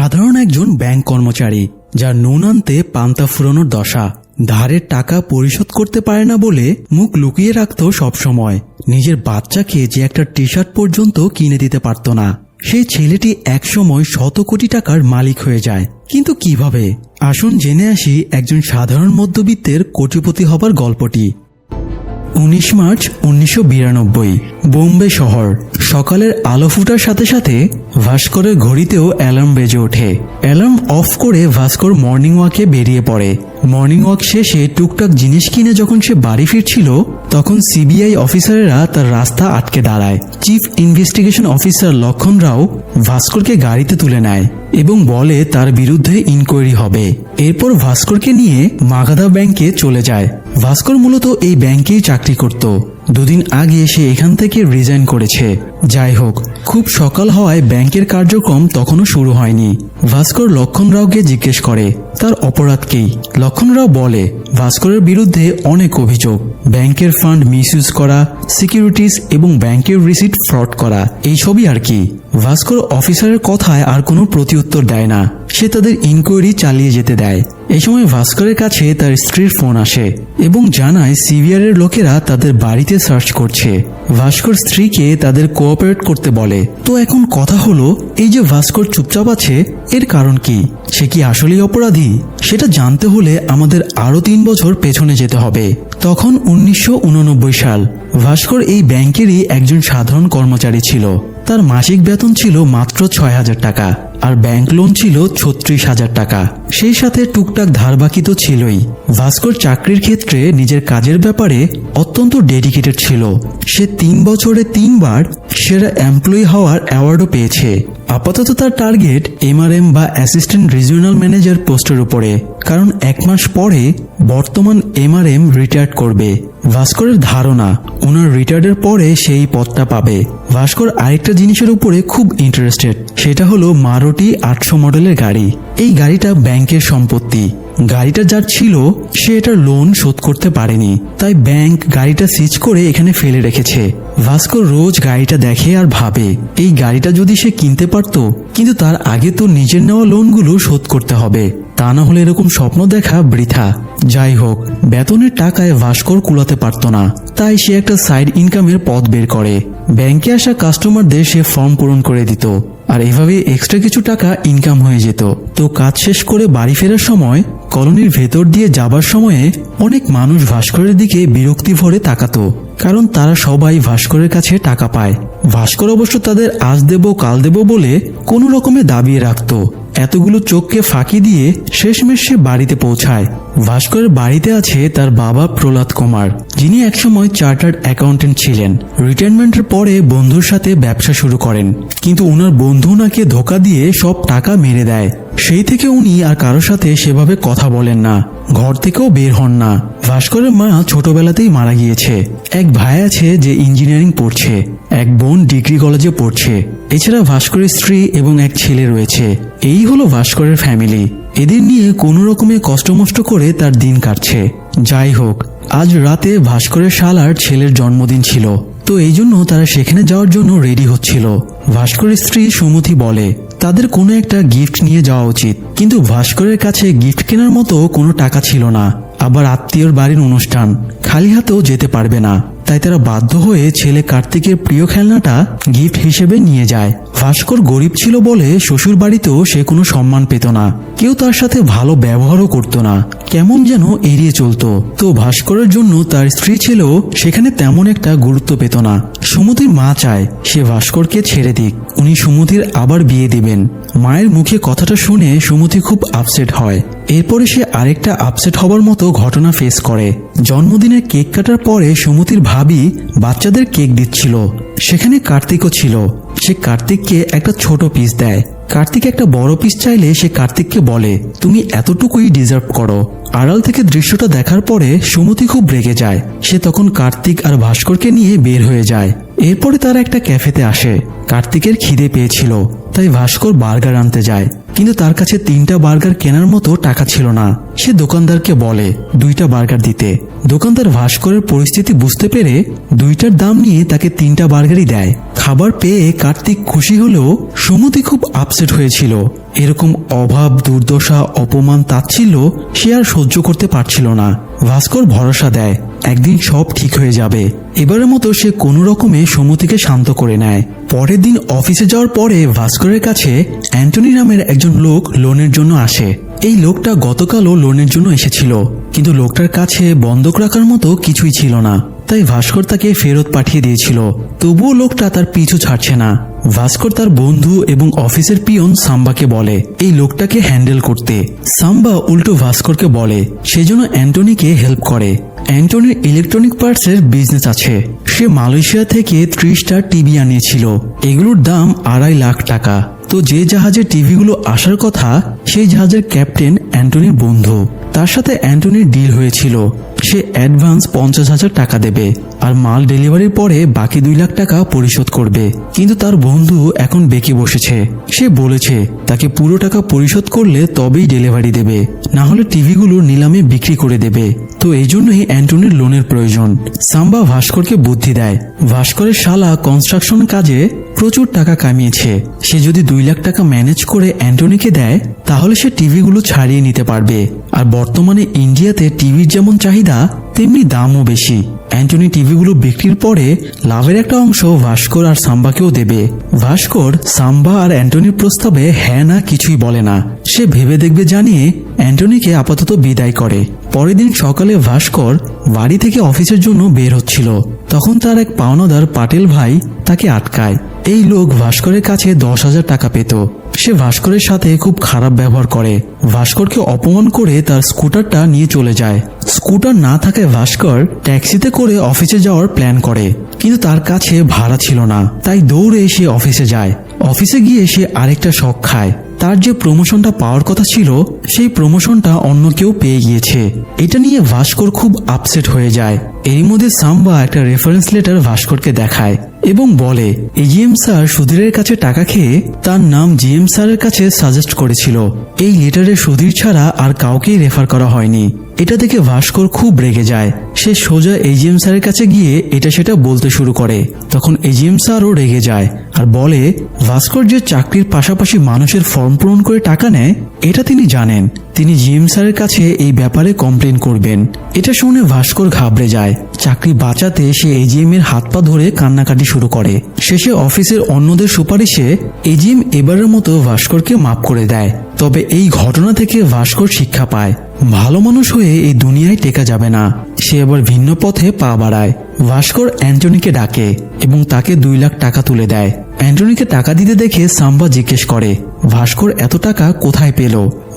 সাধারণ একজন ব্যাংক কর্মচারী, যার নুন আনতে পান্তা ফুরানোর দশা। ধারের টাকা পরিশোধ করতে পারে না বলে মুখ লুকিয়ে রাখত সবসময়। নিজের বাচ্চাকে যে একটা টি শার্ট পর্যন্ত কিনে দিতে পারত না। সেই ছেলেটি একসময় শত কোটি টাকার মালিক হয়ে যায়। কিন্তু কিভাবে? আসুন জেনে আসি একজন সাধারণ মধ্যবিত্তের কোটিপতি হবার গল্পটি। 19 মার্চ 1992, বোম্বে শহর। সকালের আলো ফুটার সাথে সাথে ভাস্করের ঘড়িতেও অ্যালার্ম বেজে ওঠে। অ্যালার্ম অফ করে ভাস্কর মর্নিং ওয়াকে বেরিয়ে পড়ে। মর্নিং ওয়াক শেষে টুকটাক জিনিস কিনে যখন সে বাড়ি ফিরছিল, তখন সিবিআই অফিসারেরা তার রাস্তা আটকে দাঁড়ায়। চিফ ইনভেস্টিগেশন অফিসার লক্ষণ রাও ভাস্করকে গাড়িতে তুলে নেয় এবং বলে তার বিরুদ্ধে ইনকোয়ারি হবে। এরপর ভাস্করকে নিয়ে মাগাধা ব্যাংকে চলে যায়। ভাস্কর মূলত এই ব্যাংকেই চাকরি করত। দুদিন আগে সে এখান থেকে রিজাইন করেছে। যাই হোক, খুব সকাল হওয়ায় ব্যাংকের কার্যক্রম তখনও শুরু হয়নি। ভাস্কর লক্ষণ রাওকে জিজ্ঞেস করে তার অপরাধ কি। লক্ষণ রাও বলে ভাস্করের বিরুদ্ধে অনেক অভিযোগ, ব্যাংকের ফান্ড মিসইউজ করা, সিকিউরিটিজ এবং ব্যাংকের রিসিট ফ্রড করা, এইসবই আর কি। ভাস্কর অফিসারের কথায় আর কোনো প্রতিউত্তর দেয় না। সে তাদের ইনকোয়ারি চালিয়ে যেতে দেয়। এই সময় ভাস্করের কাছে তার স্ত্রীর ফোন আসে এবং জানায় সিবিআই এর লোকেরা তাদের বাড়িতে সার্চ করছে। ভাস্কর স্ত্রীকে তাদের কোঅপারেট করতে বলে। তো এখন কথা হলো, এই যে ভাস্কর চুপচাপ আছে, এর কারণ কি? সে কি আসলেই অপরাধী? সেটা জানতে হলে আমাদের আরো 3 বছর পেছনে যেতে হবে। তখন 1989 সাল। ভাস্কর এই ব্যাংকেরই একজন সাধারণ কর্মচারী ছিল। তার মাসিক বেতন ছিল মাত্র 6,000 টাকা আর ব্যাংক লোন ছিল 36,000 টাকা। সেই সাথে টুকটাক ধার বাকি তো ছিলই। ভাস্কর চাকরির ক্ষেত্রে নিজের কাজের ব্যাপারে অত্যন্ত ডেডিকেটেড ছিল। সে 3 বছরে 3 বার সেরা এমপ্লয়ি হওয়ার অ্যাওয়ার্ডও পেয়েছে। আপাতত তার টার্গেট এমআরএম বা অ্যাসিস্ট্যান্ট রিজিওনাল ম্যানেজার পোস্টের উপরে, কারণ 1 মাস পরে বর্তমান এমআরএম রিটায়ার করবে। ভাস্করের ধারণা ওনার রিটায়ার্ডের পরে সেই পদটা পাবে। ভাস্কর আরেকটা জিনিসের উপরে খুব ইন্টারেস্টেড, সেটা হলো মারুতি 800 মডেলের গাড়ি। এই গাড়িটা ব্যাংকের সম্পত্তি। গাড়িটা যার ছিল সে এটার লোন শোধ করতে পারেনি, তাই ব্যাংক গাড়িটা সিজ করে এখানে ফেলে রেখেছে। ভাস্কর রোজ গাড়িটা দেখে আর ভাবে এই গাড়িটা যদি সে কিনতে পারত, কিন্তু তার আগে তো নিজের নেওয়া লোনগুলো শোধ করতে হবে, তা না হলে এরকম স্বপ্ন দেখা বৃথা। যাই হোক, বেতনের টাকায় ভাস্কর কুলাতে পারত না, তাই সে একটা সাইড ইনকামের পথ বের করে। ব্যাংকে আসা কাস্টমারদের সে ফর্ম পূরণ করে দিত, আর এভাবে এক্সট্রা কিছু টাকা ইনকাম হয়ে যেত। তো কাজ শেষ করে বাড়ি ফেরার সময় কলোনির ভেতর দিয়ে যাবার সময়ে অনেক মানুষ ভাস্করের দিকে বিরক্তি ভরে তাকাতো, কারণ তারা সবাই ভাস্করের কাছে টাকা পায়। ভাস্কর অবশ্য তাদের আজ দেব কাল দেব বলে কোনো রকমে দাবিয়ে রাখত। এতগুলো চোখকে ফাঁকি দিয়ে শেষমেশ সে বাড়িতে পৌঁছায়। ভাস্করের বাড়িতে আছে তার বাবা প্রহ্লাদ কুমার, যিনি একসময় চার্টার্ড অ্যাকাউন্টেন্ট ছিলেন। রিটায়ারমেন্টের পরে বন্ধুর সাথে ব্যবসা শুরু করেন, কিন্তু ওনার বন্ধু ওনাকে ধোঁকা দিয়ে সব টাকা মেরে দেয়। সেই থেকে উনি আর কারোর সাথে সেভাবে কথা বলেন না, ঘর থেকেও বের হন না। ভাস্করের মা ছোটবেলাতেই মারা গিয়েছে। এক ভাই আছে যে ইঞ্জিনিয়ারিং পড়ছে, এক বোন ডিগ্রি কলেজে পড়ছে। এছাড়া ভাস্করের স্ত্রী এবং এক ছেলে রয়েছে। এই হলো ভাস্করের ফ্যামিলি। এদের নিয়ে কোনো রকমে কষ্টমষ্ট করে তার দিন কাটছে। যাই হোক, আজ রাতে ভাস্করের শালার ছেলের জন্মদিন ছিল, তো এই জন্য তারা সেখানে যাওয়ার জন্য রেডি হচ্ছিল। ভাস্করের স্ত্রী সুমতি বলে তাদের কোনো একটা গিফট নিয়ে যাওয়া উচিত, কিন্তু ভাস্করের কাছে গিফট কেনার মতো কোনো টাকা ছিল না। আবার আত্মীয়র বাড়ির অনুষ্ঠান, খালি হাতেও যেতে পারবে না। তাই তারা বাধ্য হয়ে ছেলে কার্তিকের প্রিয় খেলনাটা গিফট হিসেবে নিয়ে যায়। ভাস্কর গরিব ছিল বলে শ্বশুর বাড়িতেও সে কোনো সম্মান পেত না, কেউ তার সাথে ভালো ব্যবহারও করত না, কেমন যেন এড়িয়ে চলতো। তো ভাস্করের জন্য তার স্ত্রী ছেলেও সেখানে তেমন একটা গুরুত্ব পেত না। সুমতির মা চায় সে ভাস্করকে ছেড়ে দিক, উনি সুমতির আবার বিয়ে দিবেন। মায়ের মুখে কথাটা শুনে সুমতি খুব আপসেট হয়। এরপরে সে আরেকটা আপসেট হবার মতো ঘটনা ফেস করে। জন্মদিনের কেক কাটার পরে সুমতির ভাবি বাচ্চাদের কেক দিচ্ছিল, সেখানে কার্তিকও ছিল। সে কার্তিককে একটা ছোট পিস দেয়। কার্তিক একটা বড় পিস চাইলে সে কার্তিককে বলে তুমি এতটুকুই ডিজার্ভ করো। আড়াল থেকে দৃশ্যটা দেখার পরে সুমতি খুব রেগে যায়। সে তখন কার্তিক আর ভাস্করকে নিয়ে বের হয়ে যায়। এরপরে তারা একটা ক্যাফেতে আসে। কার্তিকের খিদে পেয়েছিল, তাই ভাস্কর বার্গার আনতে যায়, কিন্তু তার কাছে 3টা বার্গার কেনার মতো টাকা ছিল না। সে দোকানদারকে বলে 2টা বার্গার দিতে। দোকানদার ভাস্করের পরিস্থিতি বুঝতে পেরে 2টার দাম নিয়ে তাকে 3টা বার্গারই দেয়। খাবার পেয়ে কার্তিক খুশি হলেও সুমতি খুব আপসেট আপসেট হয়েছিল। এরকম অভাব, দুর্দশা, অপমান, তাচ্ছিল্য সে আর সহ্য করতে পারছিল না। ভাস্কর ভরসা দেয় একদিন সব ঠিক হয়ে যাবে। এবারের মতো সে কোনো রকমে সুমতিকে শান্ত করে নেয়। পরের দিন অফিসে যাওয়ার পরে ভাস্করের কাছে অ্যান্টনি নামের একজন লোক লোনের জন্য আসে। এই লোকটা গতকালও লোনের জন্য এসেছিল, কিন্তু লোকটার কাছে বন্ধক রাখার মতো কিছুই ছিল না, তাই ভাস্কর তাকে ফেরত পাঠিয়ে দিয়েছিল। তবুও লোকটা তার পিছু ছাড়ছে না। ভাস্কর তার বন্ধু এবং অফিসের পিয়ন সাম্বাকে বলে এই লোকটাকে হ্যান্ডেল করতে। সাম্বা উল্টো ভাস্করকে বলে সেজন্য অ্যান্টনিকে হেল্প করে। অ্যান্টনির ইলেকট্রনিক পার্টসের বিজনেস আছে। সে মালয়েশিয়া থেকে 30টা টিভি আনিয়েছিল। এগুলোর দাম 2.5 লাখ টাকা। তো যে জাহাজে টিভিগুলো আসার কথা সেই জাহাজের ক্যাপ্টেন অ্যান্টনির বন্ধু। তার সাথে অ্যান্টনির ডিল হয়েছিল সে অ্যাডভান্স 50,000 টাকা দেবে আর মাল ডেলিভারির পরে বাকি 2 লাখ টাকা পরিশোধ করবে। কিন্তু তার বন্ধু এখন বেঁকে বসেছে। সে বলেছে তাকে পুরো টাকা পরিশোধ করলে তবেই ডেলিভারি দেবে, না হলে টিভিগুলো নিলামে বিক্রি করে দেবে। তো এই জন্যই অ্যান্টনির লোনের প্রয়োজন। সাম্বা ভাস্করকে বুদ্ধি দেয়। ভাস্করের শালা কনস্ট্রাকশন কাজে প্রচুর টাকা কামিয়েছে। সে যদি 2 লাখ টাকা ম্যানেজ করে অ্যান্টনিকে দেয় তাহলে সে টিভিগুলো ছাড়িয়ে নিতে পারবে। আর বর্তমানে ইন্ডিয়াতে টিভির যেমন চাহিদা তেমনি দামও বেশি। অ্যান্টনি টিভিগুলো বিক্রির পরে লাভের একটা অংশ ভাস্কর আর সাম্বাকেও দেবে। ভাস্কর সাম্বা আর অ্যান্টনির প্রস্তাবে হ্যাঁ না কিছুই বলে না। সে ভেবে দেখবে জানিয়ে অ্যান্টনিকে আপাতত বিদায় করে। পরের দিন সকালে ভাস্কর বাড়ি থেকে অফিসের জন্য বের হচ্ছিল, তখন তার এক পাওনাদার পাটেল ভাই তাকে আটকায়। এই লোক ভাস্করের কাছে 10,000 টাকা পেত। সে ভাস্করের সাথে খুব খারাপ ব্যবহার করে। ভাস্করকে অপমান করে তার স্কুটারটা নিয়ে চলে যায়। স্কুটার না থাকায় ভাস্কর ট্যাক্সিতে করে অফিসে যাওয়ার প্ল্যান করে, কিন্তু তার কাছে ভাড়া ছিল না। তাই দৌড়ে সে অফিসে যায়। অফিসে গিয়ে সে আরেকটা শক খায়। তার যে প্রমোশনটা পাওয়ার কথা ছিল সেই প্রমোশনটা অন্য কেউ পেয়ে গিয়েছে। এটা নিয়ে ভাস্কর খুব আপসেট হয়ে যায়। এরই মধ্যে সাম্বা একটা রেফারেন্স লেটার ভাস্করকে দেখায় এবং বলে এজিএম স্যার সুধীরের কাছে টাকা খেয়ে তার নাম জিএম স্যারের কাছে সাজেস্ট করেছিল। এই লেটারে সুধীর ছাড়া আর কাউকেই রেফার করা হয়নি। এটা দেখে ভাস্কর খুব রেগে যায়। সে সোজা এজিএম স্যারের কাছে গিয়ে এটা সেটা বলতে শুরু করে। তখন এজিএম স্যারও রেগে যায় আর বলে ভাস্কর যে চাকরির পাশাপাশি মানুষের ফর্ম পূরণ করে টাকা নেয় এটা তিনি জানেন। তিনি জিএম স্যারের কাছে এই ব্যাপারে কমপ্লেন করবেন। এটা শুনে ভাস্কর ঘাবড়ে যায়। চাকরি বাঁচাতে সে এজিএম এর হাত পা ধরে কান্নাকাটি শুরু করে। শেষে অফিসের অন্যদের সুপারিশে এজিএম এবারের মতো ভাস্করকে মাফ করে দেয়। তবে এই ঘটনা থেকে ভাস্কর শিক্ষা পায় ভালো মানুষ হয়ে এই দুনিয়ায় টেকা যাবে না। সে আবার ভিন্ন পথে পা বাড়ায়। ভাস্কর অ্যান্টনিকে ডাকে এবং তাকে 2 লাখ টাকা তুলে দেয়। অ্যান্টনিকে টাকা দিতে দেখে সাম্বা জিজ্ঞেস করে ভাস্কর এত টাকা কোথায় পেল।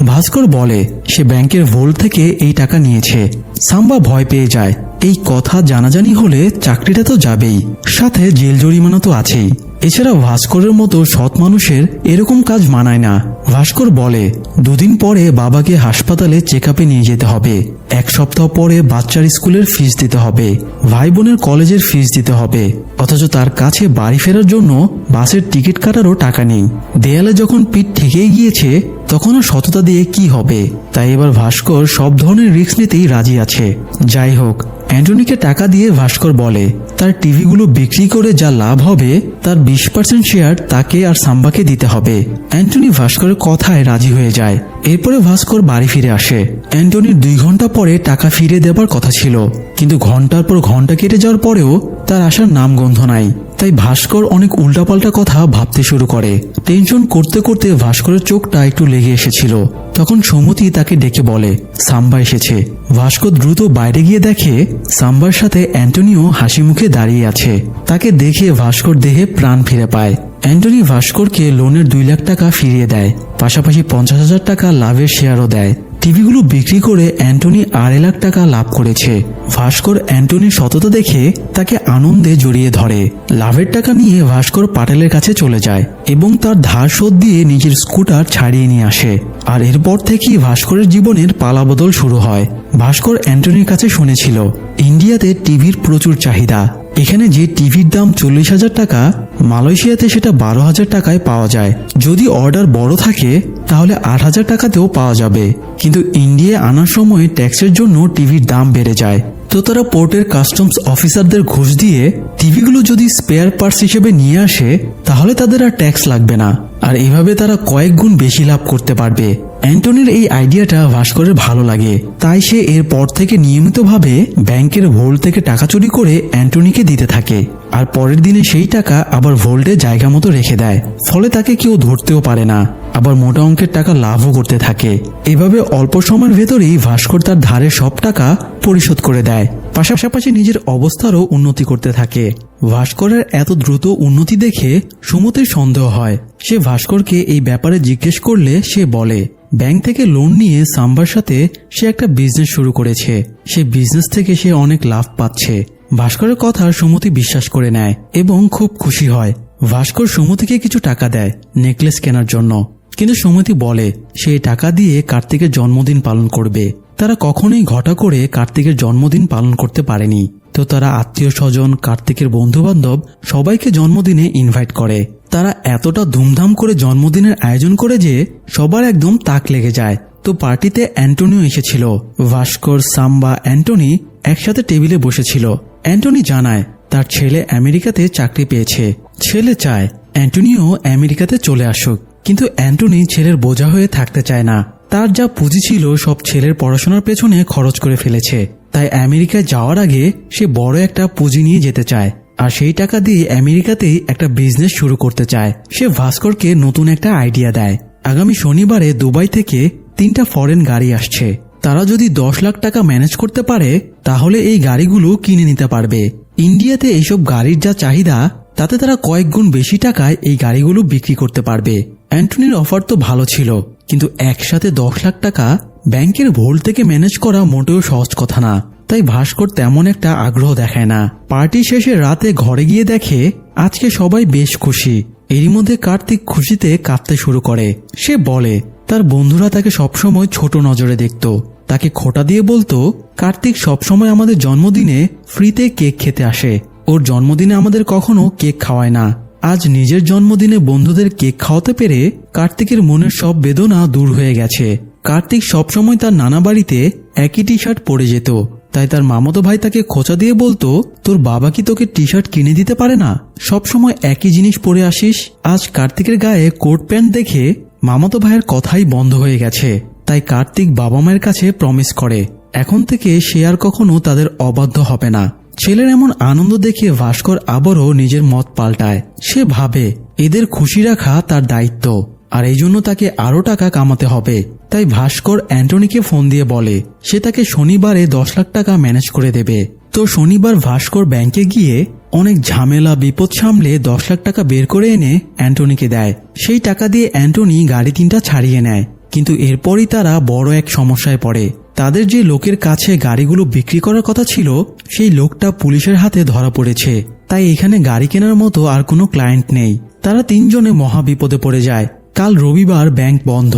ভাস্কর বলে সে ব্যাংকের ভোল্ট থেকে এই টাকা নিয়েছে। সাম্বা ভয় পেয়ে যায়। এই কথা জানাজানি হলে চাকরিটা তো যাবেই, সাথে জেল জরিমানা তো আছেই। এছাড়া ভাস্করের মতো সৎ মানুষের এরকম কাজ মানায় না। ভাস্কর বলে 2 দিন পরে বাবাকে হাসপাতালে চেক আপে নিয়ে যেতে হবে। 1 সপ্তাহ পরে বাচ্চার স্কুলের ফিস দিতে হবে, ভাই বোনের কলেজের ফিস দিতে হবে। অথচ তার কাছে বাড়ি ফেরার জন্য বাসের টিকিট কাটারও টাকা নেই। দেয়ালে যখন পিঠ ঠেকেই গিয়েছে তখনও সততা দিয়ে কি হবে। তাই এবার ভাস্কর সব ধরনের রিস্ক নিতেই রাজি আছে। যাই হোক, অ্যান্টনিকে টাকা দিয়ে ভাস্কর বলে তার টিভিগুলো বিক্রি করে যা লাভ হবে তার 20% শেয়ার তাকে আর সাম্বাকে দিতে হবে। অ্যান্টনি ভাস্করের কথায় রাজি হয়ে যায়। এরপরে ভাস্কর বাড়ি ফিরে আসে। অ্যান্টনির 2 ঘন্টা পরে টাকা ফিরে দেবার কথা ছিল, কিন্তু ঘন্টার পর ঘন্টা কেটে যাওয়ার পরেও তার আসার নামগন্ধ নাই। তাই ভাস্কর অনেক উল্টাপাল্টা কথা ভাবতে শুরু করে। টেনশন করতে করতে ভাস্করের চোখটা একটু লেগে এসেছিল। তখন সুমতি তাকে ডেকে বলে সাম্বা এসেছে। ভাস্কর দ্রুত বাইরে গিয়ে দেখে সাম্বার সাথে অ্যান্টনিও হাসি মুখে দাঁড়িয়ে আছে। তাকে দেখে ভাস্কর দেহে প্রাণ ফিরে পায়। অ্যান্টনি ভাস্করকে লোনের 2 লাখ টাকা ফিরিয়ে দেয়, পাশাপাশি 50,000 টাকা লাভের শেয়ারও দেয়। টিভিগুলো বিক্রি করে অ্যান্টনি 2.5 লাখ টাকা লাভ করেছে। ভাস্কর অ্যান্টনির সততা দেখে তাকে আনন্দে জড়িয়ে ধরে। লাভের টাকা নিয়ে ভাস্কর পাটেলের কাছে চলে যায় এবং তার ধার শোধ দিয়ে নিজের স্কুটার ছাড়িয়ে নিয়ে আসে। আর এরপর থেকেই ভাস্করের জীবনের পালাবদল শুরু হয়। ভাস্কর অ্যান্টনির কাছে শুনেছিল ইন্ডিয়াতে টিভির প্রচুর চাহিদা। এখানে যে টিভির দাম 40,000 টাকা, মালয়েশিয়াতে সেটা 12,000 টাকায় পাওয়া যায়। যদি অর্ডার বড় থাকে তাহলে 8,000 টাকাতেও পাওয়া যাবে। কিন্তু ইন্ডিয়ায় আনার সময় ট্যাক্সের জন্য টিভির দাম বেড়ে যায়। তো তারা পোর্টের কাস্টমস অফিসারদের ঘুষ দিয়ে টিভিগুলো যদি স্পেয়ার পার্টস হিসেবে নিয়ে আসে তাহলে তাদের আর ট্যাক্স লাগবে না। আর এভাবে তারা কয়েক গুণ বেশি লাভ করতে পারবে। অ্যান্টনির এই আইডিয়াটা ভাস্করের ভালো লাগে, তাই সে এরপর থেকে নিয়মিতভাবে ব্যাংকের ভোল্ট থেকে টাকা চুরি করে অ্যান্টনিকে দিতে থাকে। আর পরের দিনে সেই টাকা আবার ভোল্টে জায়গা মতো রেখে দেয়, ফলে তাকে কেউ ধরতেও পারে না, আবার মোটা অঙ্কের টাকা লাভও করতে থাকে। এভাবে অল্প সময়ের ভেতরেই ভাস্কর তার ধারের সব টাকা পরিশোধ করে দেয়, পাশাপাশি নিজের অবস্থারও উন্নতি করতে থাকে। ভাস্করের এত দ্রুত উন্নতি দেখে সুমতির সন্দেহ হয়। সে ভাস্করকে এই ব্যাপারে জিজ্ঞেস করলে সে বলে, ব্যাংক থেকে লোন নিয়ে সাম্বার সাথে সে একটা বিজনেস শুরু করেছে, সে বিজনেস থেকে সে অনেক লাভ পাচ্ছে। ভাস্করের কথা সুমতি বিশ্বাস করে নেয় এবং খুব খুশি হয়। ভাস্কর সুমতিকে কিছু টাকা দেয় নেকলেস কেনার জন্য, কিন্তু সুমতি বলে সে টাকা দিয়ে কার্তিকের জন্মদিন পালন করবে। তারা কখনোই ঘটা করে কার্তিকের জন্মদিন পালন করতে পারেনি, তো তারা আত্মীয় স্বজন, কার্তিকের বন্ধু বান্ধব সবাইকে জন্মদিনে ইনভাইট করে। তারা এতটা ধুমধাম করে জন্মদিনের আয়োজন করে যে সবার একদম তাক লেগে যায়। তো পার্টিতে অ্যান্টনিও এসেছিল। ভাস্কর, সাম্বা, অ্যান্টনি একসাথে টেবিলে বসেছিল। অ্যান্টনি জানায় তার ছেলে আমেরিকাতে চাকরি পেয়েছে। ছেলে চায় অ্যান্টনিও আমেরিকাতে চলে আসুক, কিন্তু অ্যান্টনি ছেলের বোঝা হয়ে থাকতে চায় না। তার যা পুঁজি ছিল সব ছেলের পড়াশোনার পেছনে খরচ করে ফেলেছে, তাই আমেরিকায় যাওয়ার আগে সে বড় একটা পুঁজি নিয়ে যেতে চায়, আর সেই টাকা দিয়ে আমেরিকাতেই একটা বিজনেস শুরু করতে চায়। সে ভাস্করকে নতুন একটা আইডিয়া দেয়। আগামী শনিবারে দুবাই থেকে 3টা ফরেন গাড়ি আসছে, তারা যদি 10 লাখ টাকা ম্যানেজ করতে পারে তাহলে এই গাড়িগুলো কিনে নিতে পারবে। ইন্ডিয়াতে এইসব গাড়ির যা চাহিদা, তাতে তারা কয়েক গুণ বেশি টাকায় এই গাড়িগুলো বিক্রি করতে পারবে। অ্যান্টনির অফার তো ভালো ছিল, কিন্তু একসাথে 10 লাখ টাকা ব্যাংকের ভোল্ট থেকে ম্যানেজ করা মোটেও সহজ কথা না, তাই ভাস্কর তেমন একটা আগ্রহ দেখায় না। পার্টি শেষে রাতে ঘরে গিয়ে দেখে আজকে সবাই বেশ খুশি। এরই মধ্যে কার্তিক খুশিতে কাঁদতে শুরু করে। সে বলে তার বন্ধুরা তাকে সবসময় ছোট নজরে দেখত, তাকে খোঁটা দিয়ে বলতো কার্তিক সবসময় আমাদের জন্মদিনে ফ্রিতে কেক খেতে আসে, ওর জন্মদিনে আমাদের কখনো কেক খাওয়ায় না। আজ নিজের জন্মদিনে বন্ধুদের কেক খাওয়াতে পেরে কার্তিকের মনের সব বেদনা দূর হয়ে গেছে। কার্তিক সবসময় তার নানা বাড়িতে একই টি শার্ট পরে যেত, তাই তার মামাতো ভাই তাকে খোঁচা দিয়ে বলতো তোর বাবা কি তোকে টি শার্ট কিনে দিতে পারে না, সবসময় একই জিনিস পরে আসিস। আজ কার্তিকের গায়ে কোট প্যান্ট দেখে মামাতো ভাইয়ের কথাই বন্ধ হয়ে গেছে, তাই কার্তিক বাবা মায়ের কাছে প্রমিস করে এখন থেকে সে আর কখনো তাদের অবাধ্য হবে না। ছেলের এমন আনন্দ দেখে ভাস্কর আবারও নিজের মত পাল্টায়। সে ভাবে এদের খুশি রাখা তার দায়িত্ব, আর এই জন্য তাকে আরো টাকা কামাতে হবে। তাই ভাস্কর অ্যান্টনিকে ফোন দিয়ে বলে সে তাকে শনিবারে 10 লাখ টাকা ম্যানেজ করে দেবে। তো শনিবার ভাস্কর ব্যাংকে গিয়ে অনেক ঝামেলা বিপদ সামলে 10 লাখ টাকা বের করে এনে অ্যান্টনিকে দেয়। সেই টাকা দিয়ে অ্যান্টনি গাড়ি 3টা ছাড়িয়ে নেয়, কিন্তু এরপরই তারা বড় এক সমস্যায় পড়ে। তাদের যে লোকের কাছে গাড়িগুলো বিক্রি করার কথা ছিল সেই লোকটা পুলিশের হাতে ধরা পড়েছে, তাই এখানে গাড়ি কেনার মতো আর কোনো ক্লায়েন্ট নেই। তারা 3 জনে মহা বিপদে পড়ে যায়। কাল রবিবার ব্যাংক বন্ধ,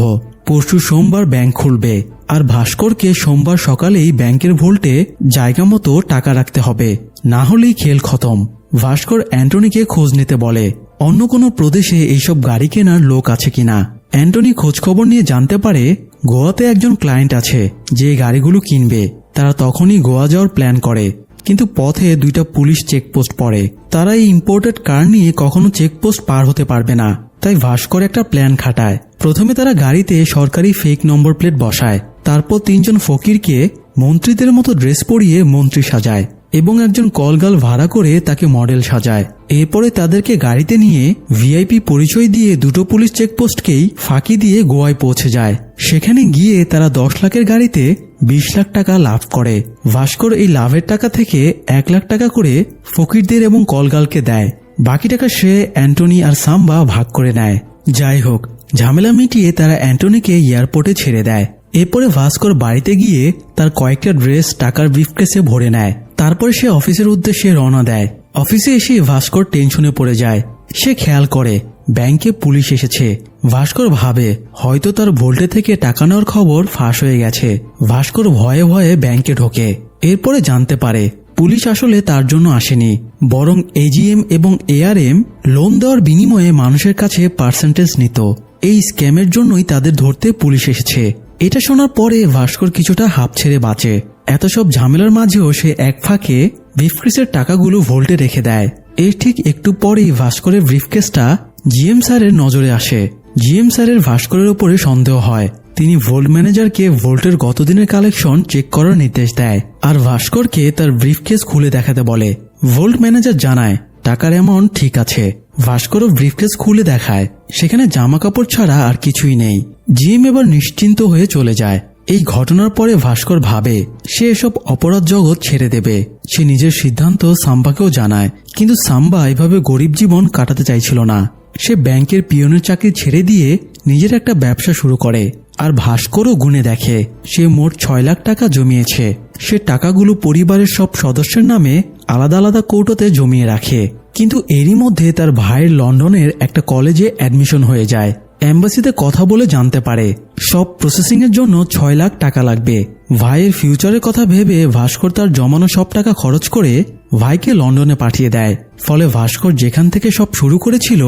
পরশু সোমবার ব্যাংক খুলবে, আর ভাস্করকে সোমবার সকালেই ব্যাংকের ভোল্টে জায়গা মতো টাকা রাখতে হবে, না হলেই খেল খতম। ভাস্কর অ্যান্টনিকে খোঁজ নিতে বলে অন্য কোনো প্রদেশে এইসব গাড়ি কেনার লোক আছে কিনা। অ্যান্টনি খোঁজখবর নিয়ে জানতে পারে গোয়াতে একজন ক্লায়েন্ট আছে যে গাড়িগুলো কিনবে। তারা তখনই গোয়া যাওয়ার প্ল্যান করে, কিন্তু পথে 2টা পুলিশ চেকপোস্ট পড়ে। তারা এই ইম্পোর্টেড কার নিয়ে কখনো চেকপোস্ট পার হতে পারবে না, তাই ভাস্কর একটা প্ল্যান খাটায়। প্রথমে তারা গাড়িতে সরকারি ফেক নম্বর প্লেট বসায়, তারপর 3 জন ফকিরকে মন্ত্রীদের মতো ড্রেস পরিয়ে মন্ত্রী সাজায় এবং একজন কলগাল ভাড়া করে তাকে মডেল সাজায়। এরপরে তাদেরকে গাড়িতে নিয়ে ভিআইপি পরিচয় দিয়ে 2টো পুলিশ চেকপোস্টকেই ফাঁকি দিয়ে গোয়ায় পৌঁছে যায়। সেখানে গিয়ে তারা 10 লাখের গাড়িতে 20 লাখ টাকা লাভ করে। ভাস্কর এই লাভের টাকা থেকে 1 লাখ টাকা করে ফকিরদের এবং কলগালকে দেয়, বাকি টাকা সে, অ্যান্টনি আর সাম্বা ভাগ করে নেয়। যাই হোক, ঝামেলা মিটিয়ে তারা অ্যান্টনিকে এয়ারপোর্টে ছেড়ে দেয়। এরপরে ভাস্কর বাড়িতে গিয়ে তার কয়েকটা ড্রেস টাকার ব্রিফকেসে ভরে নেয়। তারপর সে অফিসের উদ্দেশ্যে রওনা দেয়। অফিসে এসে ভাস্কর টেনশনে পড়ে যায়। সে খেয়াল করে ব্যাংকে পুলিশ এসেছে। ভাস্কর ভাবে হয়তো তার ভোল্টে থেকে টাকা নেওয়ার খবর ফাঁস হয়ে গেছে। ভাস্কর ভয়ে ভয়ে ব্যাংকে ঢোকে। এরপরে জানতে পারে পুলিশ আসলে তার জন্য আসেনি, বরং এজিএম এবং এআরএম লোন দেওয়ার বিনিময়ে মানুষের কাছে পার্সেন্টেজ নিত। এই স্ক্যামের জন্যই তাদের ধরতে পুলিশ এসেছে। এটা শোনার পরে ভাস্কর কিছুটা হাঁপ ছেড়ে বাঁচে। এত সব ঝামেলার মাঝেও সে এক ফাঁকে ব্রিফকেসের টাকাগুলো ভোল্টে রেখে দেয়। এর ঠিক একটু পরেই ভাস্করের ব্রিফকেসটা জিএম স্যারের নজরে আসে। জিএম স্যারের ভাস্করের উপরে সন্দেহ হয়। তিনি ভোল্ট ম্যানেজারকে ভোল্টের গতদিনের কালেকশন চেক করার নির্দেশ দেয় আর ভাস্করকে তার ব্রিফকেস খুলে দেখাতে বলে। ভোল্ট ম্যানেজার জানায় টাকার অ্যামাউন্ট ঠিক আছে। ভাস্করও ব্রিফকেস খুলে দেখায় সেখানে জামা কাপড় ছাড়া আর কিছুই নেই। জিএম এবার নিশ্চিন্ত হয়ে চলে যায়। এই ঘটনার পরে ভাস্কর ভাবে সে এসব অপরাধ জগৎ ছেড়ে দেবে। সে নিজের সিদ্ধান্ত সাম্বাকেও জানায়, কিন্তু সাম্বা এভাবে গরিব জীবন কাটাতে চাইছিল না। সে ব্যাংকের পিয়নের চাকরি ছেড়ে দিয়ে নিজের একটা ব্যবসা শুরু করে। আর ভাস্করও গুনে দেখে সে মোট 6 লাখ টাকা জমিয়েছে। সে টাকাগুলো পরিবারের সব সদস্যের নামে আলাদা আলাদা কৌটোতে জমিয়ে রাখে। কিন্তু এরই মধ্যে তার ভাইয়ের লন্ডনের একটা কলেজে অ্যাডমিশন হয়ে যায়। এম্বাসিতে কথা বলে জানতে পারে সব প্রসেসিং এর জন্য 6 লাখ টাকা লাগবে। ভাইয়ের ফিউচারের কথা ভেবে ভাস্কর তার জমানো সব টাকা খরচ করে ভাইকে লন্ডনে পাঠিয়ে দেয়। ফলে ভাস্কর যেখান থেকে সব শুরু করেছিল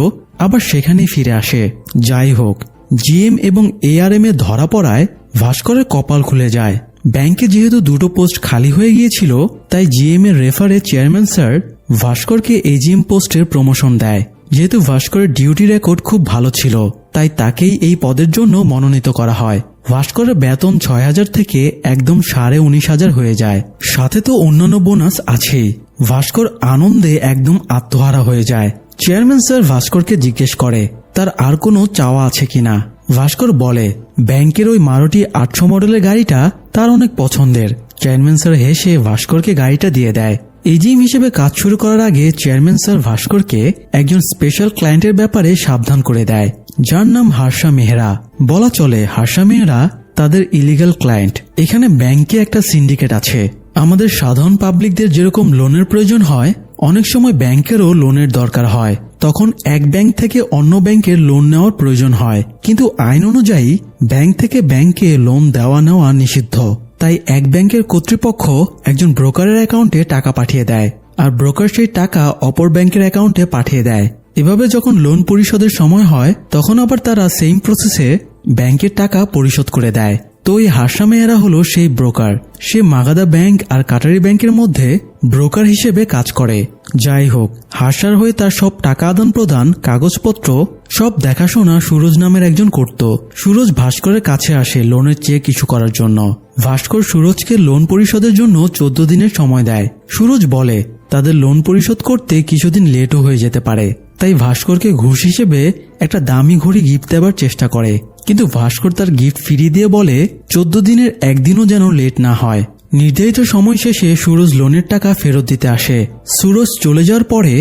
আবার সেখানেই ফিরে আসে। যাই হোক, জিএম এবং এআরএম এ ধরা পড়ায় ভাস্করের কপাল খুলে যায়। ব্যাংকে যেহেতু 2টো পোস্ট খালি হয়ে গিয়েছিল, তাই জিএম এর রেফারে চেয়ারম্যান স্যার ভাস্করকে এজিএম পোস্টের প্রমোশন দেয়। যেহেতু ভাস্করের ডিউটি রেকর্ড খুব ভালো ছিল, তাই তাকেই এই পদের জন্য মনোনীত করা হয়। ভাস্করের বেতন 6,000 থেকে একদম 19,500 হয়ে যায়। সাথে তো অন্যান্য বোনাস আছেই। ভাস্কর আনন্দে একদম আত্মহারা হয়ে যায়। চেয়ারম্যান স্যার ভাস্করকে জিজ্ঞেস করে তার আর কোনো চাওয়া আছে কিনা। ভাস্কর বলে ব্যাংকের ওই মারুতি 800 মডেলের গাড়িটা তার অনেক পছন্দের। চেয়ারম্যান স্যার হেসে ভাস্করকে গাড়িটা দিয়ে দেয়। এজিএম হিসেবে কাজ শুরু করার আগে চেয়ারম্যান স্যার ভাস্করকে একজন স্পেশাল ক্লায়েন্টের ব্যাপারে সাবধান করে দেয়, যার নাম হার্ষা মেহরা। বলা চলে হার্ষা মেহরা তাদের ইলিগাল ক্লায়েন্ট। এখানে ব্যাংকে একটা সিন্ডিকেট আছে। আমাদের সাধারণ পাবলিকদের যেরকম লোনের প্রয়োজন হয়, অনেক সময় ব্যাংকেরও লোনের দরকার হয়। তখন এক ব্যাংক থেকে অন্য ব্যাংকের লোন নেওয়ার প্রয়োজন হয়, কিন্তু আইন অনুযায়ী ব্যাংক থেকে ব্যাংকে লোন দেওয়া নেওয়া নিষিদ্ধ। তাই এক ব্যাংকের কর্তৃপক্ষ একজন ব্রোকারের অ্যাকাউন্টে টাকা পাঠিয়ে দেয়, আর ব্রোকার সেই টাকা অপর ব্যাংকের অ্যাকাউন্টে পাঠিয়ে দেয়। এভাবে যখন লোন পরিশোধের সময় হয়, তখন আবার তারা সেম প্রসেসে ব্যাংকের টাকা পরিশোধ করে দেয়। তো এই হার্ষা মেহরা হলো সেই ব্রোকার। সে মাগাদা ব্যাংক আর কাটারি ব্যাংকের মধ্যে ব্রোকার হিসেবে কাজ করে। যাই হোক, হার্ষার হয়ে তার সব টাকা আদান প্রদান, কাগজপত্র সব দেখাশোনা সুরজ নামের একজন করত। সুরজ ভাস্করের কাছে আসে লোনের চেক ইস্যু করার জন্য। ভাস্কর সুরজকে লোন পরিশোধের জন্য 14 দিনের সময় দেয়। সুরজ বলে তাদের লোন পরিশোধ করতে কিছুদিন লেটও হয়ে যেতে পারে, তাই ভাস্করকে ঘুষ হিসেবে একটা দামি ঘড়ি গিফট দেবার চেষ্টা করে। কিন্তু ভাস্কর তার গিফট ফিরিয়ে দিয়ে বলে 14 দিনের একদিনও যেন লেট না হয়। নির্ধারিত সময় শেষে সুরজ লোনের টাকা ফেরত দিতে আসে। সুরজ চলে যাওয়ার পরে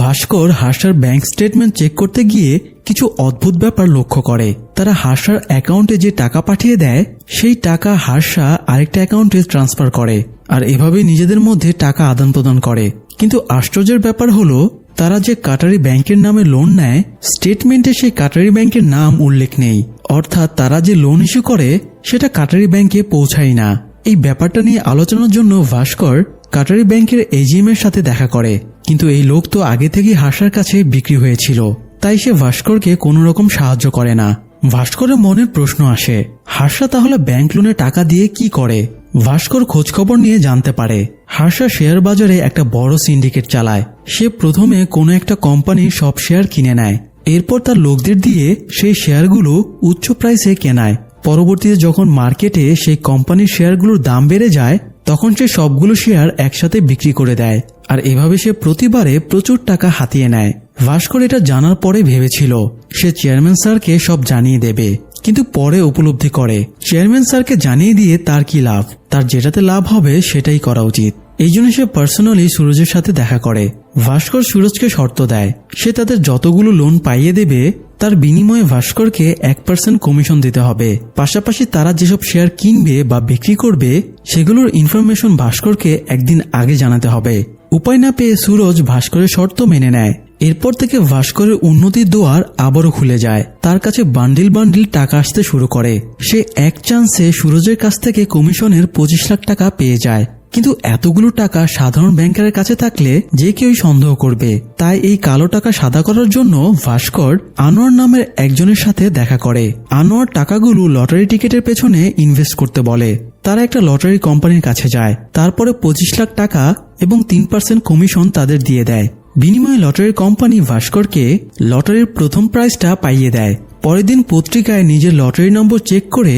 ভাস্কর হার্ষার ব্যাংক স্টেটমেন্ট চেক করতে গিয়ে কিছু অদ্ভুত ব্যাপার লক্ষ্য করে। তারা হার্ষার অ্যাকাউন্টে যে টাকা পাঠিয়ে দেয়, সেই টাকা হার্ষা আরেকটা অ্যাকাউন্টে ট্রান্সফার করে, আর এভাবে নিজেদের মধ্যে টাকা আদান প্রদান করে। কিন্তু আশ্চর্যের ব্যাপার হলো, তারা যে কাটারি ব্যাংকের নামে লোন নেয়, স্টেটমেন্টে সেই কাটারি ব্যাংকের নাম উল্লেখ নেই। অর্থাৎ তারা যে লোন ইস্যু করে সেটা কাটারি ব্যাংকে পৌঁছায় না। এই ব্যাপারটা নিয়ে আলোচনার জন্য ভাস্কর কাটারি ব্যাংকের এজিএম এর সাথে দেখা করে, কিন্তু এই লোক তো আগে থেকেই হার্ষার কাছে বিক্রি হয়েছিল, তাই সে ভাস্করকে কোনো রকম সাহায্য করে না। ভাস্করের মনে প্রশ্ন আসে, হার্ষা তাহলে ব্যাংক লোনে টাকা দিয়ে কি করে? ভাস্কর খোঁজখবর নিয়ে জানতে পারে হার্ষা শেয়ার বাজারে একটা বড় সিন্ডিকেট চালায়। সে প্রথমে কোনো একটা কোম্পানির সব শেয়ার কিনে নেয়, এরপর তার লোকদের দিয়ে সেই শেয়ারগুলো উচ্চ প্রাইসে কেনায়। পরবর্তীতে যখন মার্কেটে সেই কোম্পানির শেয়ারগুলোর দাম বেড়ে যায়, তখন সে সবগুলো শেয়ার একসাথে বিক্রি করে দেয়, আর এভাবে সে প্রতিবারে প্রচুর টাকা হাতিয়ে নেয়। ভাস্কর এটা জানার পরে ভেবেছিল সে চেয়ারম্যান স্যারকে সব জানিয়ে দেবে, কিন্তু পরে উপলব্ধি করে চেয়ারম্যান স্যারকে জানিয়ে দিয়ে তার কি লাভ। তার যেটাতে লাভ হবে সেটাই করা উচিত। এই জন্য সে পার্সোনালি সুরজের সাথে দেখা করে। ভাস্কর সুরজকে শর্ত দেয় সে তাদের যতগুলো লোন পাইয়ে দেবে, তার বিনিময়ে ভাস্করকে 1% কমিশন দিতে হবে। পাশাপাশি তারা যেসব শেয়ার কিনবে বা বিক্রি করবে, সেগুলোর ইনফরমেশন ভাস্করকে একদিন আগে জানাতে হবে। উপায় না পেয়ে সুরজ ভাস্করের শর্ত মেনে নেয়। এরপর থেকে ভাস্করের উন্নতির দুয়ার আবারও খুলে যায়। তার কাছে বান্ডিল বান্ডিল টাকা আসতে শুরু করে। সে এক চান্সে সুরজের কাছ থেকে কমিশনের 25 লাখ টাকা পেয়ে যায়। কিন্তু এতগুলো টাকা সাধারণ ব্যাংকারের কাছে থাকলে যে কেউই সন্দেহ করবে। তাই এই কালো টাকা সাদা করার জন্য ভাস্কর আনোয়ার নামের একজনের সাথে দেখা করে। আনোয়ার টাকাগুলো লটারি টিকিটের পেছনে ইনভেস্ট করতে বলে। তারা একটা লটারি কোম্পানির কাছে যায়, তারপরে 25 লাখ টাকা এবং 3% কমিশন তাদের দিয়ে দেয়। বিনিময়ে লটারির কোম্পানি ভাস্করকে লটারির প্রথম প্রাইজটা পাইয়ে দেয়। পরের দিন পত্রিকায় নিজের লটারি নম্বর চেক করে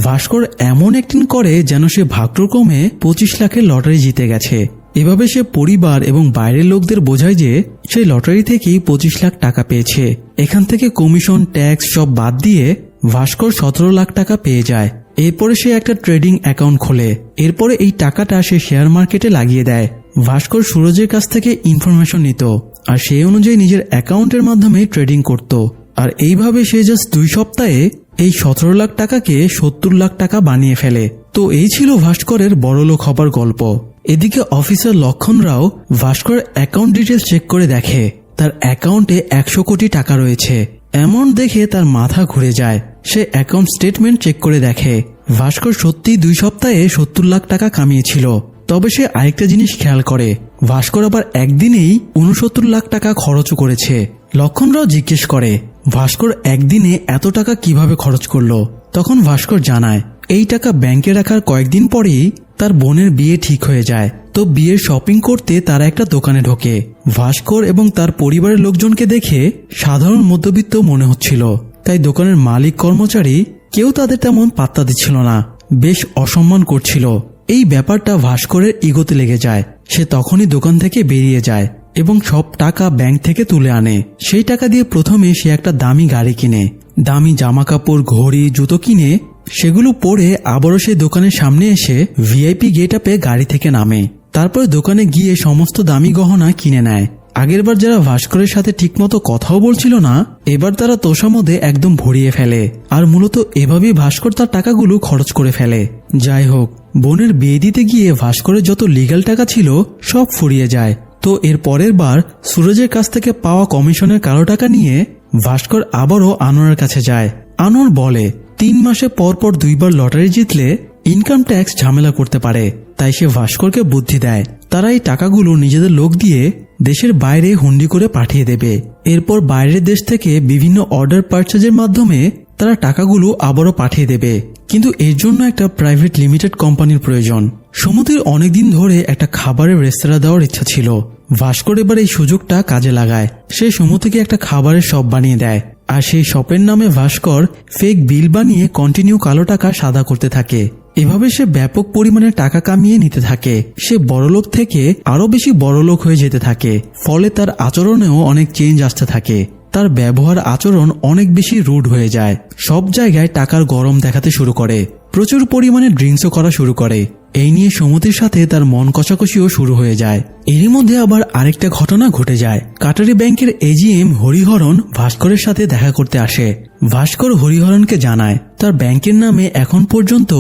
ভাস্কর এমন অ্যাক্টিং করে যেন সে ভাগ্যক্রমে 25 লাখের লটারি জিতে গেছে। এভাবে সে পরিবার এবং বাইরের লোকদের বোঝায় যে সে লটারি থেকেই 25 লাখ টাকা পেয়েছে। এখান থেকে কমিশন, ট্যাক্স সব বাদ দিয়ে ভাস্কর 17 লাখ টাকা পেয়ে যায়। এরপরে সে একটা ট্রেডিং অ্যাকাউন্ট খোলে। এরপরে এই টাকাটা সে শেয়ার মার্কেটে লাগিয়ে দেয়। ভাস্কর সুরজের কাছ থেকে ইনফরমেশন নিত আর সেই অনুযায়ী নিজের অ্যাকাউন্টের মাধ্যমে ট্রেডিং করত। আর এইভাবে সে জাস্ট 2 সপ্তাহে এই 17 লাখ টাকাকে 70 লাখ টাকা বানিয়ে ফেলে। তো এই ছিল ভাস্করের বড়লোক হবার গল্প। এদিকে অফিসার লক্ষণ রাও ভাস্কর অ্যাকাউন্ট ডিটেলস চেক করে দেখে তার অ্যাকাউন্টে 100 কোটি টাকা রয়েছে। অ্যামাউন্ট দেখে তার মাথা ঘুরে যায়। সে অ্যাকাউন্ট স্টেটমেন্ট চেক করে দেখে ভাস্কর সত্যি 2 সপ্তাহে 70 লাখ টাকা কামিয়েছিল। তবে সে আরেকটা জিনিস খেয়াল করে, ভাস্কর আবার একদিনেই 69 লাখ টাকা খরচও করেছে। লক্ষণ রাও জিজ্ঞেস করে ভাস্কর একদিনে এত টাকা কিভাবে খরচ করলো। তখন ভাস্কর জানায় এই টাকা ব্যাংকে রাখার কয়েকদিন পরেই তার বোনের বিয়ে ঠিক হয়ে যায়। তো বিয়ের শপিং করতে তারা একটা দোকানে ঢোকে। ভাস্কর এবং তার পরিবারের লোকজনকে দেখে সাধারণ মধ্যবিত্ত মনে হচ্ছিল, তাই দোকানের মালিক কর্মচারী কেউ তাদের তেমন পাত্তা দিচ্ছিল না, বেশ অসম্মান করছিল। এই ব্যাপারটা ভাস্করের ইগোতে লেগে যায়। সে তখনই দোকান থেকে বেরিয়ে যায় এবং সব টাকা ব্যাংক থেকে তুলে আনে। সেই টাকা দিয়ে প্রথমে সে একটা দামি গাড়ি কিনে, দামি জামা কাপড়, ঘড়ি, জুতো কিনে সেগুলো পরে আবারও সে দোকানের সামনে এসে ভিআইপি গেট আপে গাড়ি থেকে নামে। তারপরে দোকানে গিয়ে সমস্ত দামি গহনা কিনে নেয়। আগেরবার যারা ভাস্করের সাথে ঠিকমতো কথাও বলছিল না, এবার তারা তোষামদে একদম ভরিয়ে ফেলে। আর মূলত এভাবেই ভাস্কর তার টাকাগুলো খরচ করে ফেলে। যাই হোক, বোনের বিয়ে দিতে গিয়ে ভাস্করের যত লিগ্যাল টাকা ছিল সব ফুরিয়ে যায়। তো এর পরের বার সুরজের কাছ থেকে পাওয়া কমিশনের কালো টাকা নিয়ে ভাস্কর আবারও আনোয়ারের কাছে যায়। আনোয়ার বলে 3 মাসে পরপর 2 বার লটারি জিতলে ইনকাম ট্যাক্স ঝামেলা করতে পারে, তাই সে ভাস্করকে বুদ্ধি দেয় তারা এই টাকাগুলো নিজেদের লোক দিয়ে দেশের বাইরে হুন্ডি করে পাঠিয়ে দেবে। এরপর বাইরের দেশ থেকে বিভিন্ন অর্ডার পারচেজের মাধ্যমে তারা টাকাগুলো আবারও পাঠিয়ে দেবে। কিন্তু এর জন্য একটা প্রাইভেট লিমিটেড কোম্পানির প্রয়োজন। সমুদ্রের অনেকদিন ধরে একটা খাবারের রেস্তোরাঁ দেওয়ার ইচ্ছা ছিল। ভাস্কর এবার এই সুযোগটা কাজে লাগায়। সে সমুদ্রকে একটা খাবারের শপ বানিয়ে দেয় আর সেই শপের নামে ভাস্কর ফেক বিল বানিয়ে কন্টিনিউ কালো টাকা সাদা করতে থাকে। এভাবে সে ব্যাপক পরিমাণে টাকা কামিয়ে নিতে থাকে। সে বড়লোক থেকে আরো বেশি বড়লোক হয়ে যেতে থাকে। ফলে তার আচরণেও অনেক চেঞ্জ আসতে থাকে। তার ব্যবহার আচরণ অনেক বেশি রুড হয়ে যায়। সব জায়গায় টাকার গরম দেখাতে শুরু করে। প্রচুর পরিমাণে ড্রিঙ্কসও করা শুরু করে। এই নিয়ে সমুদ্রের সাথে তার মন কষাকষিও শুরু হয়ে যায়। এরই মধ্যে আবার আরেকটা ঘটনা ঘটে যায়। কাটারি ব্যাংকের এজিএম হরিহরন ভাস্করের সাথে দেখা করতে আসে। ভাস্কর হরিহরনকে জানায় তার ব্যাংকের নামে এখন পর্যন্ত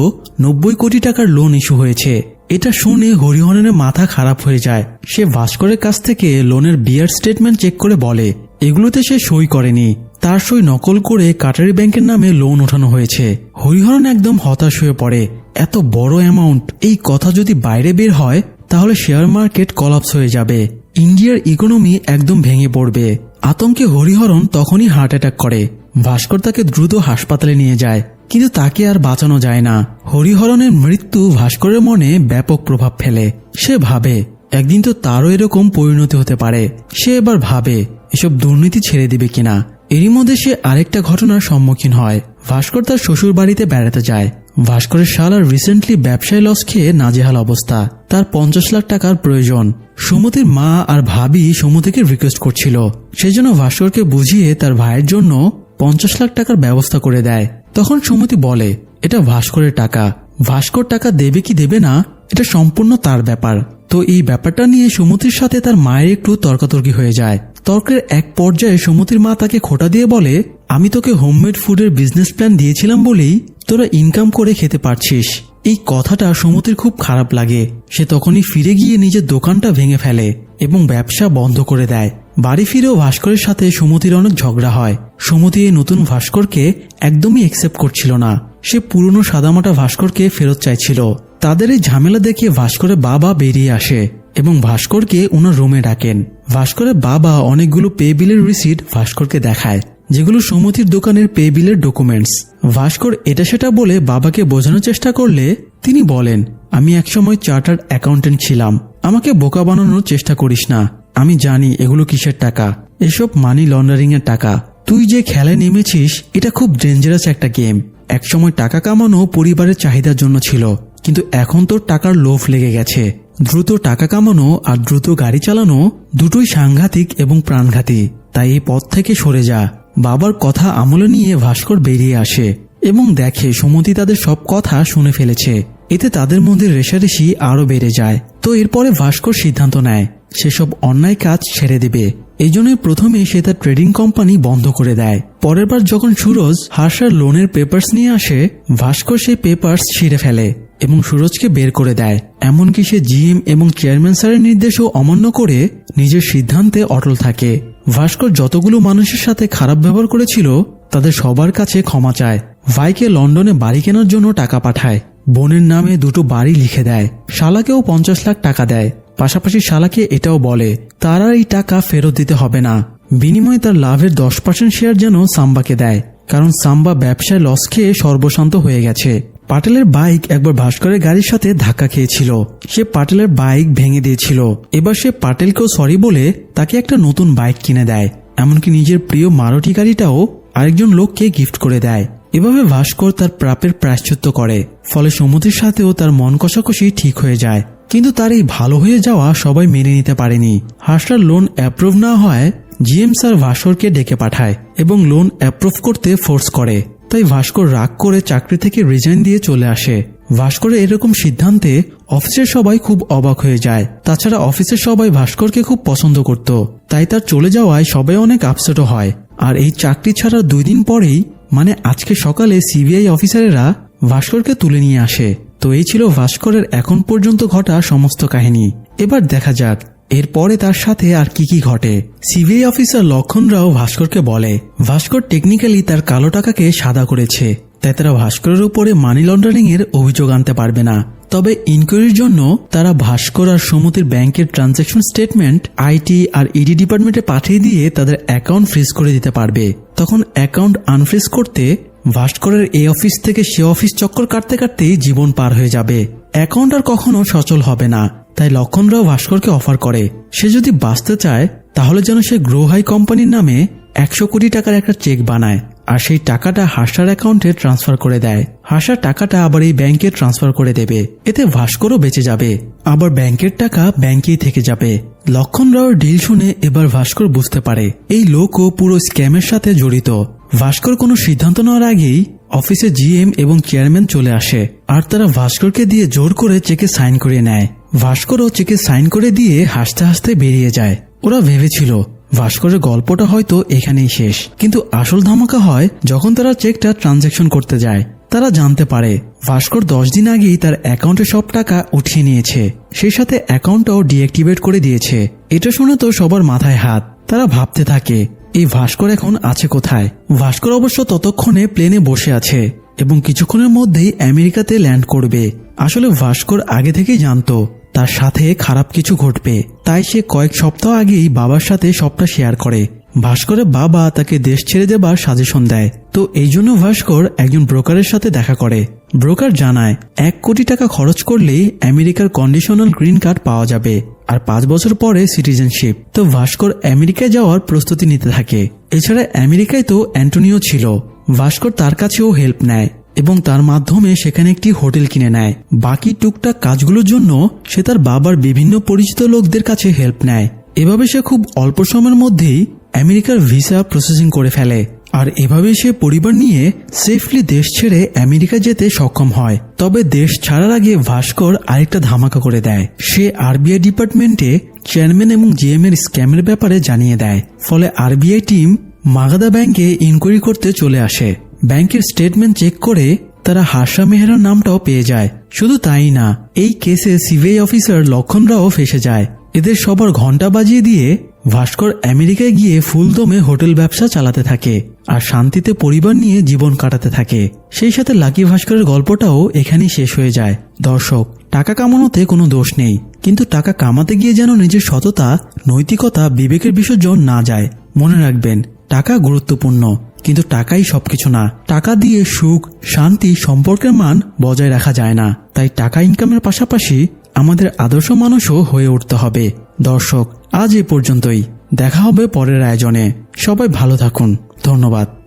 90 কোটি টাকার লোন ইস্যু হয়েছে। এটা শুনে হরিহরনের মাথা খারাপ হয়ে যায়। সে ভাস্করের কাছ থেকে লোনের বিয়ার স্টেটমেন্ট চেক করে বলে এগুলোতে সে সই করেনি, তার সই নকল করে কাটারি ব্যাংকের নামে লোন ওঠানো হয়েছে। হরিহরন একদম হতাশ হয়ে পড়ে। এত বড় অ্যামাউন্ট, এই কথা যদি বাইরে বের হয় তাহলে শেয়ার মার্কেট কলাপস হয়ে যাবে, ইন্ডিয়ার ইকোনমি একদম ভেঙে পড়বে। আতঙ্কে হরিহরন তখনই হার্ট অ্যাটাক করে। ভাস্কর তাকে দ্রুত হাসপাতালে নিয়ে যায়, কিন্তু তাকে আর বাঁচানো যায় না। হরিহরনের মৃত্যু ভাস্করের মনে ব্যাপক প্রভাব ফেলে। সে ভাবে একদিন তো তারও এরকম পরিণতি হতে পারে। সে এবার ভাবে এসব দুর্নীতি ছেড়ে দিবে কিনা। এরই মধ্যে সে আরেকটা ঘটনার সম্মুখীন হয়। ভাস্কর তার শ্বশুর বাড়িতে বেড়াতে যায়। ভাস্করের শালার রিসেন্টলি ব্যবসায় লস খেয়ে নাজেহাল অবস্থা। তার 50 লাখ টাকার প্রয়োজন। সুমতির মা আর ভাবি সুমতিকে রিকোয়েস্ট করছিল, সেজন্য ভাস্করকে বুঝিয়ে তার ভাইয়ের জন্য 50 লাখ টাকার ব্যবস্থা করে দেয়। তখন সুমতি বলে এটা ভাস্করের টাকা, ভাস্কর টাকা দেবে কি দেবে না এটা সম্পূর্ণ তার ব্যাপার। তো এই ব্যাপারটা নিয়ে সুমতির সাথে তার মায়ের একটু তর্কাতর্কি হয়ে যায়। তর্কের এক পর্যায়ে সুমতির মা তাকে খোঁটা দিয়ে বলে আমি তোকে হোমমেড ফুডের বিজনেস প্ল্যান দিয়েছিলাম বলেই তোরা ইনকাম করে খেতে পারছিস। এই কথাটা সুমতির খুব খারাপ লাগে। সে তখনই ফিরে গিয়ে নিজের দোকানটা ভেঙে ফেলে এবং ব্যবসা বন্ধ করে দেয়। বাড়ি ফিরেও ভাস্করের সাথে সুমতির অনেক ঝগড়া হয়। সুমতি এই নতুন ভাস্করকে একদমই অ্যাকসেপ্ট করছিল না। সে পুরনো সাদামাটা ভাস্করকে ফেরত চাইছিল। তাদের এই ঝামেলা দেখে ভাস্করের বাবা বেরিয়ে আসে এবং ভাস্করকে ওনার রুমে ডাকেন। ভাস্করের বাবা অনেকগুলো পে বিলের রিসিট ভাস্করকে দেখায়, যেগুলো সুমতির দোকানের পে বিলের ডকুমেন্টস। ভাস্কর এটা সেটা বলে বাবাকে বোঝানোর চেষ্টা করলে তিনি বলেন আমি একসময় চার্টার্ড অ্যাকাউন্টেন্ট ছিলাম, আমাকে বোকা বানানোর চেষ্টা করিস না। আমি জানি এগুলো কিসের টাকা, এসব মানি লন্ডারিং এর টাকা। তুই যে খেলায় নেমেছিস এটা খুব ডেঞ্জারাস একটা গেম। একসময় টাকা কামানো পরিবারের চাহিদার জন্য ছিল, কিন্তু এখন তোর টাকার লোভ লেগে গেছে। দ্রুত টাকা কামানো আর দ্রুত গাড়ি চালানো দুটোই সাংঘাতিক এবং প্রাণঘাতী, তাই এই পথ থেকে সরে যা। বাবার কথা আমলে নিয়ে ভাস্কর বেরিয়ে আসে এবং দেখে সুমতি তাদের সব কথা শুনে ফেলেছে। এতে তাদের মধ্যে রেষারেষি আরো বেড়ে যায়। তো এরপরে ভাস্কর সিদ্ধান্ত নেয় সেসব অন্যায় কাজ ছেড়ে দেবে। এই জন্যই প্রথমে সে তার ট্রেডিং কোম্পানি বন্ধ করে দেয়। পরের বার যখন সুরজ হার্ষার লোনের পেপার্স নিয়ে আসে, ভাস্কর সেই পেপার্স ছিঁড়ে ফেলে এবং সুরজকে বের করে দেয়। এমনকি সে জিএম এবং চেয়ারম্যান স্যারের নির্দেশও অমান্য করে নিজের সিদ্ধান্তে অটল থাকে। ভাস্কর যতগুলো মানুষের সাথে খারাপ ব্যবহার করেছিল তাদের সবার কাছে ক্ষমা চায়। ভাইকে লন্ডনে বাড়ি কেনার জন্য টাকা পাঠায়, বোনের নামে 2টো বাড়ি লিখে দেয়, শালাকেও 50 লাখ টাকা দেয়। পাশাপাশি শালাকে এটাও বলে তার আর এই টাকা ফেরত দিতে হবে না, বিনিময়ে তার লাভের 10% শেয়ার যেন সাম্বাকে দেয়, কারণ সাম্বা ব্যবসায় লস খেয়ে সর্বশান্ত হয়ে গেছে। পাটেলের বাইক একবার ভাস্করের গাড়ির সাথে ধাক্কা খেয়েছিল, সে পাটেলের বাইক ভেঙে দিয়েছিল। এবার সে পাটেলকেও সরি বলে তাকে একটা নতুন বাইক কিনে দেয়, এমনকি নিজের প্রিয় মারুতি গাড়িটাও আরেকজন লোককে গিফট করে দেয়। এভাবে ভাস্কর তার প্রাপের প্রায়শ্চিত্ত করে, ফলে সুমতির সাথেও তার মন কষাকষি ঠিক হয়ে যায়। কিন্তু তার এই ভালো হয়ে যাওয়া সবাই মেনে নিতে পারেনি। হার্ষার লোন অ্যাপ্রুভ না হয় জিএম স্যার ভাস্করকে ডেকে পাঠায় এবং লোন অ্যাপ্রুভ করতে ফোর্স করে। তাই ভাস্কর রাগ করে চাকরি থেকে রিজাইন দিয়ে চলে আসে। ভাস্করের এরকম সিদ্ধান্তে অফিসের সবাই খুব অবাক হয়ে যায়। তাছাড়া অফিসের সবাই ভাস্করকে খুব পছন্দ করত, তাই তার চলে যাওয়ায় সবাই অনেক আপসেটও হয়। আর এই চাকরি ছাড়ার 2 দিন পরেই, মানে আজকে সকালে সিবিআই অফিসারেরা ভাস্করকে তুলে নিয়ে আসে। তো এই ছিল ভাস্করের এখন পর্যন্ত ঘটা সমস্ত কাহিনী। এবার দেখা যাক এরপরে তার সাথে আর কি কি ঘটে। সিবিআই অফিসার লক্ষণ রাও ভাস্করকে বলে ভাস্কর টেকনিক্যালি তার কালো টাকাকে সাদা করেছে, তাই তারা ভাস্করের উপরে মানি লন্ডারিং এর অভিযোগ আনতে পারবে না। তবে ইনকোয়ারির জন্য তারা ভাস্কর আর সুমতির ব্যাংকের ট্রানজাকশন স্টেটমেন্ট আইটি আর ইডি ডিপার্টমেন্টে পাঠিয়ে দিয়ে তাদের অ্যাকাউন্ট ফ্রিজ করে দিতে পারবে। তখন অ্যাকাউন্ট আনফ্রিজ করতে ভাস্করের এই অফিস থেকে সে অফিস চক্কর কাটতে কাটতেই জীবন পার হয়ে যাবে। অ্যাকাউন্ট আর কখনো সচল হবে না। তাই লক্ষণরাও ভাস্করকে অফার করে সে যদি বাঁচতে চায় তাহলে যেন সে গ্রো হাই কোম্পানির নামে 100 কোটি টাকার একটা চেক বানায় আর সেই টাকাটা হার্ষার অ্যাকাউন্টে ট্রান্সফার করে দেয়। হার্ষার টাকাটা আবার এই ব্যাংকে ট্রান্সফার করে দেবে, এতে ভাস্করও বেঁচে যাবে, আবার ব্যাংকের টাকা ব্যাংকেই থেকে যাবে। লক্ষণ রাওয়ের ডিল শুনে এবার ভাস্কর বুঝতে পারে এই লোকও পুরো স্ক্যামের সাথে জড়িত। ভাস্কর কোনো সিদ্ধান্ত নেওয়ার আগেই অফিসে জিএম এবং চেয়ারম্যান চলে আসে আর তারা ভাস্করকে দিয়ে জোর করে চেকে সাইন করিয়ে নেয়। ভাস্করও চেকে সাইন করে দিয়ে হাসতে হাসতে বেরিয়ে যায়। ওরা ভেবেছিল ভাস্করের গল্পটা হয়তো এখানেই শেষ, কিন্তু আসল ধামাকা হয় যখন তারা চেকটা ট্রানজাকশন করতে যায়। তারা জানতে পারে ভাস্কর 10 দিন আগেই তার অ্যাকাউন্টে সব টাকা উঠিয়ে নিয়েছে, সেই সাথে অ্যাকাউন্টটাও ডিঅ্যাক্টিভেট করে দিয়েছে। এটা শুনে তো সবার মাথায় হাত। তারা ভাবতে থাকে এই ভাস্কর এখন আছে কোথায়। ভাস্কর অবশ্য ততক্ষণে প্লেনে বসে আছে এবং কিছুক্ষণের মধ্যেই আমেরিকাতে ল্যান্ড করবে। আসলে ভাস্কর আগে থেকেই জানতো তার সাথে খারাপ কিছু ঘটবে, তাই সে কয়েক সপ্তাহ আগেই বাবার সাথে সবটা শেয়ার করে। ভাস্করের বাবা তাকে দেশ ছেড়ে দেবার সাজেশন দেয়। তো এই জন্য ভাস্কর একজন ব্রোকারের সাথে দেখা করে। ব্রোকার জানায় 1 কোটি টাকা খরচ করলেই আমেরিকার কন্ডিশনাল গ্রিন কার্ড পাওয়া যাবে আর 5 বছর পরে সিটিজেনশিপ। তো ভাস্কর আমেরিকায় যাওয়ার প্রস্তুতি নিতে থাকে। এছাড়া আমেরিকায় তো অ্যান্টোনিও ছিল। ভাস্কর তার কাছেও হেল্প নেয় এবং তার মাধ্যমে সেখানে একটি হোটেল কিনে নেয়। বাকি টুকটাক কাজগুলোর জন্য সে তার বাবার বিভিন্ন পরিচিত লোকদের কাছে হেল্প নেয়। এভাবে সে খুব অল্প সময়ের মধ্যেই আমেরিকার ভিসা প্রসেসিং করে ফেলে আর এভাবে সে পরিবার নিয়ে সেফলি দেশ ছেড়ে আমেরিকা যেতে সক্ষম হয়। তবে দেশ ছাড়ার আগে ভাস্কর আরেকটা ধামাকা করে দেয়। সে আরবিআই ডিপার্টমেন্টে চেয়ারম্যান এবং জিএম এর স্ক্যামের ব্যাপারে জানিয়ে দেয়। ফলে আরবিআই টিম মাগাদা ব্যাংকে ইনকোয়ারি করতে চলে আসে। ব্যাংকের স্টেটমেন্ট চেক করে তারা হার্ষা মেহরার নামটাও পেয়ে যায়। শুধু তাই না, এই কেসে সিবিআই অফিসার লক্ষণ রাও ফেসে যায়। এদের সবার ঘন্টা বাজিয়ে দিয়ে ভাস্কর আমেরিকায় গিয়ে ফুলদমে হোটেল ব্যবসা চালাতে থাকে আর শান্তিতে পরিবার নিয়ে জীবন কাটাতে থাকে। সেই সাথে লাকি ভাস্করের গল্পটাও এখানেই শেষ হয়ে যায়। দর্শক, টাকা কামানোতে কোনো দোষ নেই, কিন্তু টাকা কামাতে গিয়ে যেন নিজের সততা, নৈতিকতা, বিবেকের বিসর্জন না যায়। মনে রাখবেন, টাকা গুরুত্বপূর্ণ, কিন্তু টাকাই সবকিছু না। টাকা দিয়ে সুখ, শান্তি, সম্পর্কের মান বজায় রাখা যায় না। তাই টাকা ইনকামের পাশাপাশি আমাদের আদর্শ মানুষও হয়ে উঠতে হবে। দর্শক, আজ এ পর্যন্তই। দেখা হবে পরের আয়োজনে। সবাই ভালো থাকুন। ধন্যবাদ।